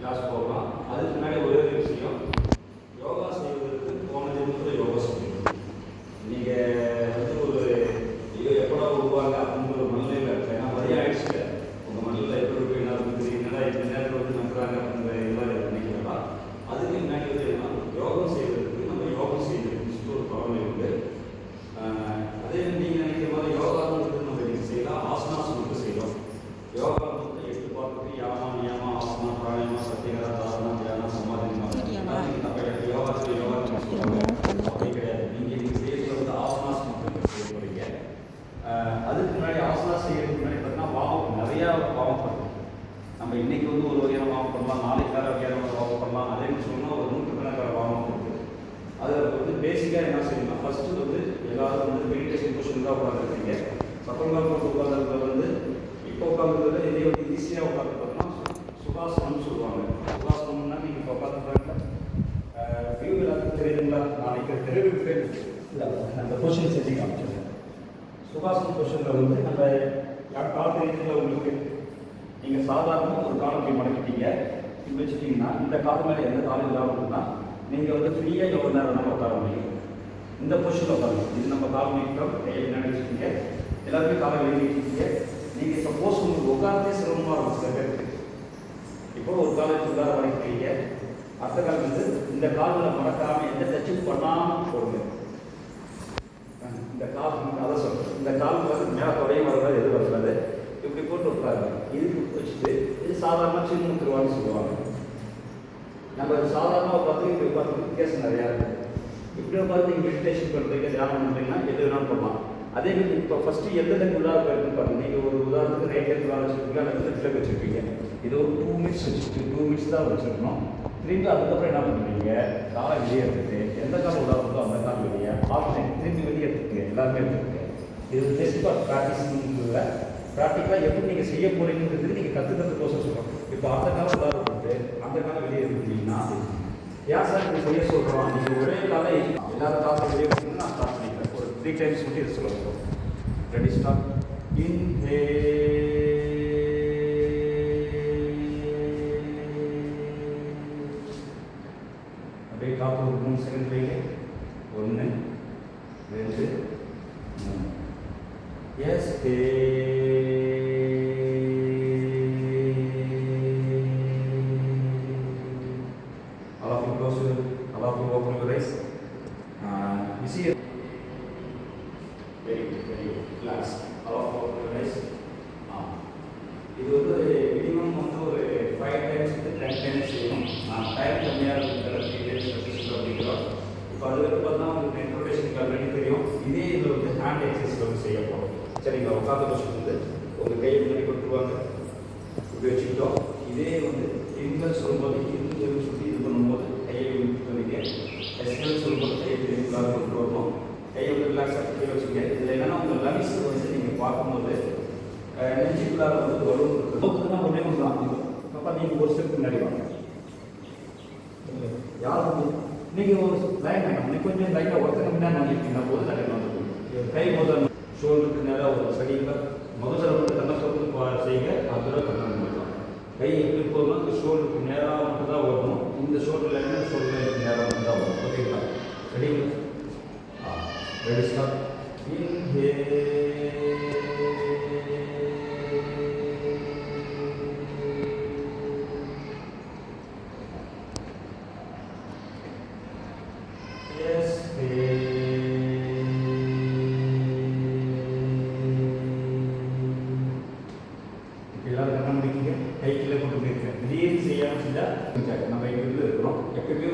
Class போகலாம். அதுக்கு முன்னாடி ஒரே ஒரு விஷயம், யோகா செய்வதற்கு போன ஜென்மத்தில் யோகா செய்யணும். நீங்கள் வந்து ஒரு எப்படா உருவாங்க அப்படிங்கிற ஒரு மனநிலையில் இருக்கு. ஏன்னா வழி ஆயிடுச்சு. உங்கள் மனநிலை எப்படி இருக்கு, என்ன இருக்குது, என்னடா இந்த நேரத்தில் வந்து நம்புறாங்க அப்படிங்கிற இதெல்லாம் நினைக்கிறதா. அதுக்கு முன்னாடி வந்து என்ன, யோகம் செய்வதற்கு நம்ம யோகம் செய்யணும்னு ஒரு பழமை உண்டு. அதே நீங்கள் நினைக்கிற மாதிரி யோகாவுக்கு நம்ம இன்னைக்கு செய்யலாம், ஆசனாசம் மட்டும் செய்யலாம். யோகா வந்து 8 பார்த்துட்டு யாமா நியமா ஆசனா பிராணாயாமா சத்தியகரா தாரணா தியானம் சமாதி நம்ம யோகா சொல்லுவாங்க. அப்படி கிடையாது. நீங்கள் செய்யறது வந்து ஆசனாசம் மட்டும் செய்ய போறீங்க. அதுக்கு முன்னாடி ஆசனா செய்யறதுக்கு முன்னாடி பார்த்தீங்கன்னா வாமம் நிறையா வாமம் பண்ணணும். நம்ம இன்னைக்கு வந்து ஒரு வகையான வாமம் பண்ணலாம், நாளைக்கு வேறு வகையான வாமம் பண்ணலாம். அதே மாதிரி சொன்னால் ஒரு 100கணக்கான வாமம் இருக்குது. அதில் வந்து பேசிக்காக என்ன செய்யணும், ஃபஸ்ட்டு வந்து எல்லாரும் வந்து மெடிடேஷன் பொசிஷன் தான் உட்காந்துருக்கீங்க. சப்பங்கால் போட்டு உட்காந்துருக்கிறது வந்து இப்போ உட்காந்துருக்கிறது இதே வந்து ஈஸியாக உட்காந்து பார்த்தோம்னா சுகாசனம்னு சொல்லுவாங்க. சுகாசனம்னா நீங்கள் இப்போ உட்காந்துருக்காங்க வியூ எல்லாத்துக்கும் தெரியுதுங்களா? நாளைக்கு தெரிவிப்பேன் இல்லை அந்த பொசிஷன் செஞ்சு காமிச்சிருக்கேன். சுகாசன பொசிஷனில் வந்து நம்ம கால் தெரியுதுல உங்களுக்கு, நீங்கள் சாதாரணமாக ஒரு காலை போய் மடக்கிட்டீங்க வச்சுட்டிங்கன்னா இந்த கால் மேலே எந்த காலம் இல்லாமல் இருந்தால் நீங்கள் வந்து ஃப்ரீயாக எவ்வளோ நேரம் நம்ம உட்கார முடியும். இந்த பொசிஷனில் உட்காரணும். இது நம்ம கால் நீக்கிறோம், கையை என்ன வச்சுக்கீங்க, எல்லாருமே காலை வெளியிட்டீங்க. நீங்கள் சப்போஸ் உங்களுக்கு உட்காரத்தே சிரமமாக இருக்கும் சில பேருக்கு. இப்போ ஒரு காலேஜ் உள்ளார வரைக்கிறீங்க, அடுத்த கால் வந்து இந்த காலில் மறக்காமல் எந்த டச்சும் பண்ணாமல் போடுங்க. இந்த கால் அதை சொல்கிறேன், இந்த கால் வந்து மேலே தொடையும் வரக்கூடாது, எது வரக்கூடாது, இப்படி போட்டு உட்காருங்க. இதுக்கு வச்சுட்டு இது சாதாரணமாக சின்ன முத்துருவான்னு சொல்லுவாங்க. நம்ம சாதாரணமாக பார்த்து இப்படி பார்த்து வித்தியாசம் நிறையா இருக்குது. இப்படி பார்த்து நீங்கள் மெடிடேஷன் பண்ணுறீங்க, தியானம் பண்ணுறீங்கன்னா எது வேணாலும் பண்ணலாம். அதே மாதிரி இப்போ ஃபஸ்ட்டு எந்த டைம் உள்ளாக இருக்குன்னு பாருங்கள். நீங்கள் ஒரு உதாரணத்துக்கு ரைட் ஹேண்ட் உள்ளாக வச்சுருப்பீங்க, அல்லது லெஃப்ட்டில் வச்சுருப்பீங்க. இது ஒரு 2 மினிட்ஸ் வச்சுட்டு 2 மினிட்ஸ் தான் வச்சுருக்கணும். திரும்பி அதுக்கப்புறம் என்ன பண்ணுறீங்க, காலை வெளியே எடுத்துட்டு எந்த காலம் உள்ளாக இருக்கோ அந்த கால் வெளியே ஆல்டர்னேட் திரும்பி வெளியே எடுத்துக்கங்க. எல்லாருமே எடுத்துக்கங்க. இது ஜஸ்ட் ஃபார் ப்ராக்டிஸ்ல ப்ராக்டிக்கலாக எப்படி நீங்கள் செய்ய போகிறீங்கிறது நீங்கள் கற்றுக்கிறதுக்கோசம் சொல்கிறோம். இப்போ அந்த காலம் உள்ளாக போட்டு அந்த காலம் வெளியே எடுத்துட்டீங்கன்னா ஏன் சார் இப்படி செய்ய சொல்கிறோம், நீங்கள் ஒரே காலை எல்லாரும் காலத்தை வெளியே எடுத்துக்கணும்னு நான் ஸ்டார்ட் பண்ணிக்கிறேன். ஒரு 3 டைம்ஸ் மட்டும் இது சொல்லுவோம். Ready start. அப்படியே காற்று ஒரு 3 செகண்ட் வைங்க. 1 2 3. எஸ் இது வந்து மினிமம் வந்து ஒரு 5 டைம்ஸ் 10 டைம்ஸ் செய்யணும். டைம் கம்மியாக இருக்கிற 3 டைம்ஸ் அப்படிங்கிறோம். இப்போ அது வந்து பார்த்தா உங்களுக்கு இன்ட்ரோடேஷனுக்கு ஆல்ரெடி தெரியும். இதே இதில் வந்து ஹேண்ட் எக்ஸசைஸ் வந்து செய்ய போகிறோம். சரிங்களா? உட்காந்து பொசிஷன் வந்து உங்கள் கையை முன்னாடி கொடுத்துருவாங்க, இப்படி வச்சுக்கிட்டோம். இதே வந்து இன்கல் சொல்லும்போது இன்கல் சொல்லி இது பண்ணும்போது கையை பண்ணிக்க, எஸ்கல் சொல்லும்போது கையை திரும்பிளாக கொண்டு வரணும். கையை வந்து ரிலாக்ஸாக கீழே வச்சுக்க. இதில் என்னென்னா உங்கள் லங்ஸ் வந்து நீங்கள் பார்க்கும்போது நெஞ்சுக்குள்ளார வந்து வரும் தான் ஒன்றே ஒன்று தான். அப்போ நீங்கள் ஒரு ஸ்டெப் முன்னாடி வாங்க. யார் வந்து நீங்கள் ஒரு லைன் வேணும், நீங்கள் கொஞ்சம் லைட்டாக ஒருத்தங்க முன்னாடி வாங்கிட்டீங்கன்னா போது நிறைய வந்து கை முதல் ஷோல்டருக்கு நேராக ஒரு சரிங்க. முதல்ல வந்து கண்ணை சொல்றது செய்யுங்க, அதோட கண்ணை முடிக்கலாம். கை எப்படி போதும் ஷோல்டருக்கு நேராக மட்டும் தான் வரணும். இந்த ஷோல்டர் லைன் ஷோல்டர் நேராக மட்டும் தான் வரும். ஓகேங்களா? ரெடிங்களா? Ready start. எல்லாரும் கண்ண முடிக்கீங்க, கை கீழே கொண்டு போயிருக்கேன். திடீர்னு செய்யாமல் செஞ்சால் நம்ம இங்கிருந்து இருக்கிறோம். எப்பயுமே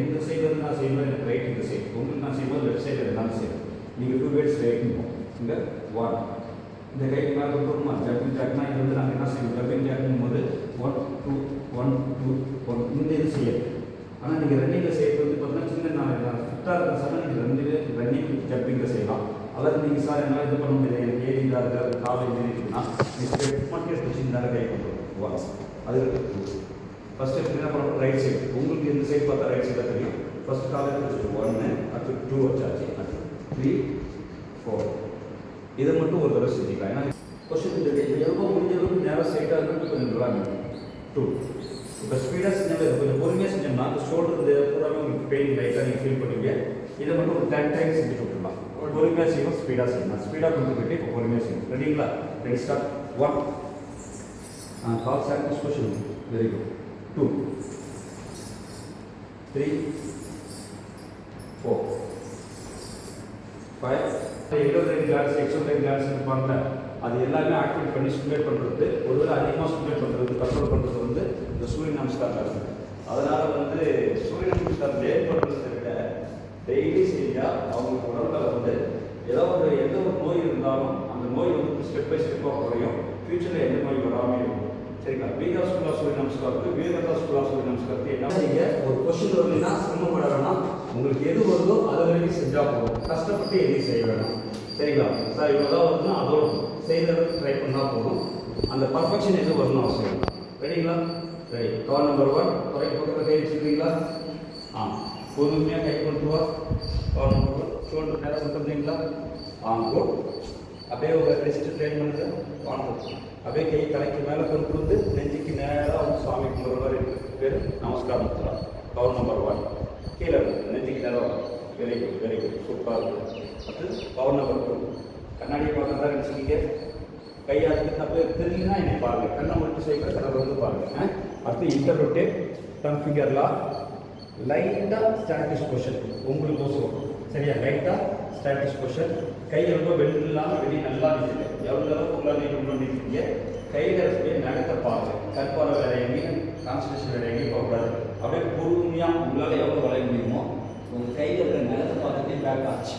இந்த சைடு வந்து நான் செய்யும்போது எனக்கு ரைட் இந்த சைடு, உங்களுக்கு நான் செய்யும்போது லெஃப்ட் சைடு இருந்தாலும் சரி. நீங்கள் 2 வேர்ட்ஸ் வைக்கணும். இங்கே 1 இந்த கைக்கு மேலே கொடுக்கணுமா, ஜப்பிங் ஜாக்னா இது வந்து நாங்கள் என்ன செய்யணும், ஜப்பிங் ஜாக்குங்கும் போது 1 2 1 2 1 இந்த இது செய்யணும். ஆனால் நீங்கள் ரன்னிங்கில் செய்யறது வந்து பார்த்தீங்கன்னா சின்ன நான் ஃபிட்டாக இருக்கிற சார் நீங்கள் ரன்னிங் ஜப்பிங்கில் செய்யலாம். அல்லது நீங்கள் சார் என்னால் இது பண்ண முடியாது, எனக்கு ஏரியாக இருக்காது, காலேஜ் இருக்குன்னா ஸ்டெப் மட்டும் வச்சுருந்தாரு கை பண்ணுறோம். 1 அது ஃபஸ்ட் ஸ்டெப் என்ன பண்ணணும், ரைட் சைடு. உங்களுக்கு இந்த சைடு பார்த்தா ரைட் சைடாக தெரியும். ஃபஸ்ட் காலேஜ் வச்சு 1 அடுத்து 2 வச்சாச்சு, அடுத்து 3 4. இதை மட்டும் ஒரு தடவை செஞ்சுக்கலாம். ஏன்னா கொஸ்டின் எவ்வளோ முடிஞ்ச அளவுக்கு நேரம் ஸ்ட்ரைட்டாக இருக்கிறது கொஞ்சம் நல்லா 2 இப்போ ஸ்பீடாக செஞ்சோம்னா இது கொஞ்சம் பொறுமையாக செஞ்சோம்னா அந்த ஷோல்டர் இந்த பூராமே உங்களுக்கு பெயின் லைட்டாக நீங்கள் ஃபீல் பண்ணுவீங்க. இதை மட்டும் ஒரு 10 டைம்ஸ் செஞ்சு கொடுத்துடலாம். பொறுமையாக செய்யணும், ஸ்பீடாக செய்யணும். ஸ்பீடாக கொண்டு போயிட்டு இப்போ பொறுமையாக செய்யணும். ரெடிங்களா? Ready start. 1 கால் சாக்ரிஃபைஸ் பொசிஷன். Very good. 2 3 4 5 எக்ஸோடைன் கிளாஸ் எக்ஸோடைன் கிளாஸ் இருப்பாங்க. அது எல்லாமே ஆக்டிவேட் பண்ணி ஸ்டிமுலேட் பண்ணுறது, ஒருவேளை அதிகமாக ஸ்டிமுலேட் பண்ணுறது, கண்ட்ரோல் பண்ணுறது வந்து இந்த சூரிய நமஸ்காரம் இருக்குது. அதனால் வந்து சூரிய நமஸ்காரம் லேட் பண்ணுறதை விட டெய்லி செஞ்சால் அவங்க உடம்புல வந்து ஏதாவது எந்த ஒரு நோய் இருந்தாலும் அந்த நோய் வந்து ஸ்டெப் பை ஸ்டெப்பாக குறையும். ஃபியூச்சரில் எந்த நோய் வராமல் இருக்கும். சரிங்களா? வீகா ஸ்கூல் ஆஃப் சூரிய நமஸ்காரத்துக்கு விவேகா ஸ்கூல் ஆஃப் சூரிய நமஸ்காரத்துக்கு என்ன நீங்கள் ஒரு கொஸ்டின் வரலைன்னா சிரமப்பட வேணாம். உங்களுக்கு எது வருதோ அதை வரைக்கும் செஞ்சால் போதும். கஷ்டப்பட்டு எதையும் செய்ய வேணாம். சரிங்களா? சார் இவ்வளோ தான் வருதுன்னா அதோட செய்கிறதுக்கு ட்ரை பண்ணால் போதும். அந்த பர்ஃபெக்ஷன் எதுவும் வரணும் அவசியம் இல்லை. ரெடிங்களா? ரெடி. கவர் நம்பர் 1 குறைக்கு பக்கத்தில் கை வச்சுக்கிறீங்களா? பொறுமையாக கை கொண்டு வா. கவர் நம்பர் 1 ஷோல்டர் நேரம் கொடுத்துருந்தீங்களா? குட். அப்படியே ஒரு ரெஸ்ட் ட்ரைன் பண்ணுங்க. அப்படியே கை தலைக்கு மேலே கொண்டு வந்து நெஞ்சுக்கு நேராக வந்து சுவாமி கும்பிட்ற மாதிரி பேர் நமஸ்காரம் கொடுத்துலாம். கவர் நம்பர் 1 கீழே நெஞ்சுக்கு நேரம். வெரி குட், வெரி குட், சூப்பராக இருக்குது. அடுத்து கவர் நம்பர் 2 கண்ணாடியை பார்க்க தான் நினச்சிக்கிங்க. கையாளுக்கு அப்படியே தெரிஞ்சுன்னா என்னை பாருங்கள். கண்ணை மட்டும் செய்கிற கண்ணை வந்து பாருங்கள். அடுத்து இன்டர் ரொட்டேட் டம் ஃபிங்கர்லாம் லைட்டாக ஸ்டாட்டிஸ் பொசிஷன் உங்களுக்கு வரும். சரியா? லைட்டாக ஸ்டாட்டிஸ் பொசிஷன். கை ரொம்ப வெளியில் இல்லாமல் வெளியே நல்லா நிற்குது. எவ்வளோ அளவுக்கு உள்ளே நீங்கள் நிற்கிறீங்க. கையில் இருக்கக்கூடிய நகத்தை பாருங்கள். கற்பாறை வேலை எங்கேயும் கான்சன்ட்ரேஷன் வேலை எங்கேயும் போகக்கூடாது. அப்படியே பொறுமையாக உங்களால் எவ்வளோ வளைய முடியுமோ உங்கள் கையில் இருக்கிற நகத்தை பார்த்துட்டே பேக் ஆச்சு.